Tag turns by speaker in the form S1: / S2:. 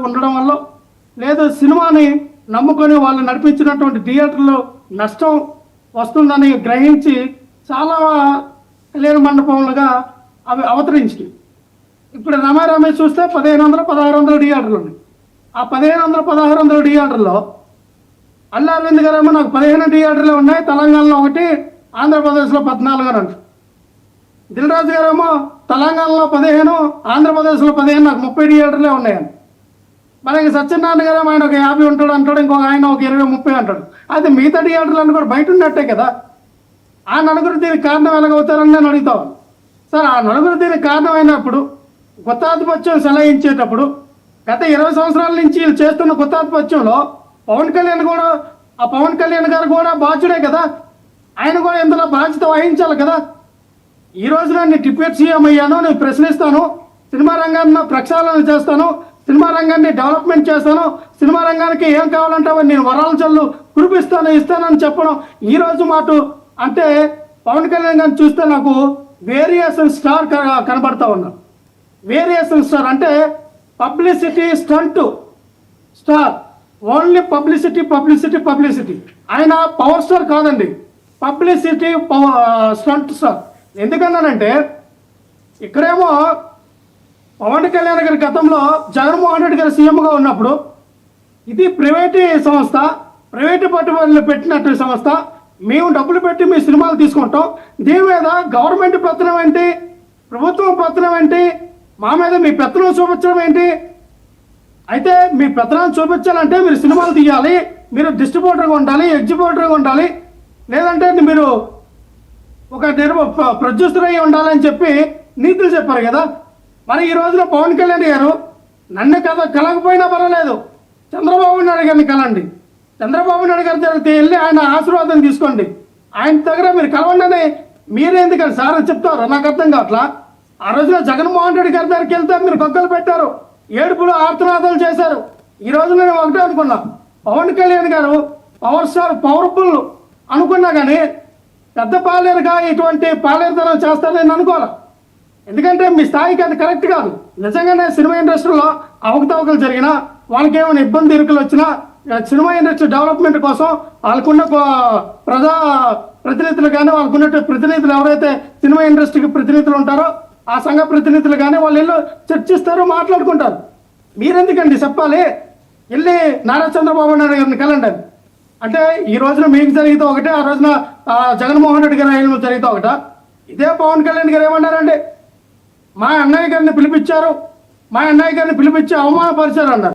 S1: ఉండడం వల్ల, లేదు సినిమాని నమ్ముకొని వాళ్ళు నడిపించినటువంటి థియేటర్లు నష్టం వస్తుందని గ్రహించి చాలా కళ్యాణ మండపములుగా అవి అవతరించి. ఇప్పుడు రమేష్ చూస్తే 1500, 1600 థియేటర్లు ఉన్నాయి. ఆ 1500, 1600 థియేటర్లో అల్లు అరవింద్ గారేమో నాకు 15 థియేటర్లు ఉన్నాయి, తెలంగాణలో ఒకటి, ఆంధ్రప్రదేశ్లో 14 అని అంటారు. దిల్ రాజు గారేమో తెలంగాణలో 15, ఆంధ్రప్రదేశ్లో 15, నాకు 30 థియేటర్లే ఉన్నాయని. మనకి సత్యనారాయణ గారు ఆయన ఒక 50 ఉంటాడు అంటాడు, ఇంకొక ఆయన ఒక 20, 30 అంటాడు. అయితే మిగతా థియేటర్లు అని కూడా బయట ఉన్నట్టే కదా. ఆ నలుగురు దీనికి కారణం ఎలాగవుతారని నేను అడుగుతాను. సార్, ఆ నలుగురు దీనికి కారణమైనప్పుడు కొత్తాధిపత్యం సెలయించేటప్పుడు గత 20 సంవత్సరాల నుంచి వీళ్ళు చేస్తున్న కొత్తాధిపత్యంలో పవన్ కళ్యాణ్ గారు కూడా బాధ్యుడే కదా. ఆయన కూడా ఇందులో బాధ్యత వహించాలి కదా. ఈ రోజున నేను డిప్యూటీ సీఎం అయ్యాను, నేను ప్రశ్నిస్తాను, సినిమా రంగాన్ని ప్రక్షాళన చేస్తాను, సినిమా రంగాన్ని డెవలప్మెంట్ చేస్తాను, సినిమా రంగానికి ఏం కావాలంటే నేను వరాల చల్లు ఇస్తానని చెప్పడం ఈ రోజు మాట. అంటే పవన్ కళ్యాణ్ గారిని చూస్తే నాకు వేరియేషన్ స్టార్ కనబడతా ఉన్నాను. వేరియేషన్ స్టార్ అంటే publicity stunt star, only publicity. ఆయన పవర్ స్టార్ కాదండి, పబ్లిసిటీ స్టంట్ స్టార్. ఎందుకన్నానంటే ఇక్కడేమో పవన్ కళ్యాణ్ గారి గతంలో జగన్మోహన్ రెడ్డి గారు సీఎంగా ఉన్నప్పుడు ఇది ప్రైవేట్ సంస్థ, ప్రైవేటు పట్టుబడులు పెట్టినట్టు సంస్థ, మేము డబ్బులు పెట్టి మీ సినిమాలు తీసుకుంటాం, దీని మీద గవర్నమెంట్ పెత్తనం ఏంటి, ప్రభుత్వం పెత్తనం ఏంటి, మా మీద మీ పెత్తనం చూపించడం ఏంటి? అయితే మీ పెత్తనం చూపించాలంటే మీరు సినిమాలు తీయాలి, మీరు డిస్ట్రిబ్యూటర్గా ఉండాలి, ఎగ్జిబ్యూటర్గా ఉండాలి, లేదంటే మీరు ఒక ప్రొడ్యూసర్ అయ్యి ఉండాలని చెప్పి నీతులు చెప్పారు కదా. మరి ఈ రోజున పవన్ కళ్యాణ్ గారు నన్ను కలగకపోయినా పర్వాలేదు, చంద్రబాబు నాయుడు గారిని కలండి, చంద్రబాబు నాయుడు గారి దగ్గరికి వెళ్ళి ఆయన ఆశీర్వాదం తీసుకోండి, ఆయన దగ్గర మీరు కలవండి. మీరెందుకని సార్ చెప్తారు, నాకు అర్థం కావట్లా. ఆ రోజున జగన్మోహన్ రెడ్డి గారి దగ్గరికి వెళ్తే మీరు గొగ్గలు పెట్టారు, ఏడుపులు ఆర్తనాదాలు చేశారు. ఈ రోజు నేను ఒకటే అనుకున్నా, పవన్ కళ్యాణ్ గారు పవర్ స్టార్, పవర్ఫుల్ అనుకున్నా కానీ పెద్ద పాలేరుగా ఇటువంటి పాలేరుతనం చేస్తారని అనుకోవాలి. ఎందుకంటే మీ స్థాయికి అది కరెక్ట్ కాదు. నిజంగానే సినిమా ఇండస్ట్రీలో అవకతవకలు జరిగినా, వాళ్ళకి ఏమైనా ఇబ్బంది ఇరుకులు వచ్చినా, సినిమా ఇండస్ట్రీ డెవలప్మెంట్ కోసం వాళ్ళకున్న ప్రజా ప్రతినిధులు కానీ, వాళ్ళకున్న ప్రతినిధులు ఎవరైతే సినిమా ఇండస్ట్రీకి ప్రతినిధులు ఉంటారో ఆ సంఘ ప్రతినిధులు కానీ వాళ్ళు వెళ్ళి చర్చిస్తారు, మాట్లాడుకుంటారు. మీరెందుకండి చెప్పాలి? వెళ్ళి నారా చంద్రబాబు నాయుడు గారిని కలండి. అంటే ఈ రోజున మీకు జరిగితే ఒకటే, ఆ రోజున జగన్మోహన్ రెడ్డి గారు జరిగితే ఒకట. ఇదే పవన్ కళ్యాణ్ గారు ఏమన్నారండి, మా అన్నయ్య గారిని పిలిపించి అవమానపరిచారు అన్నారు.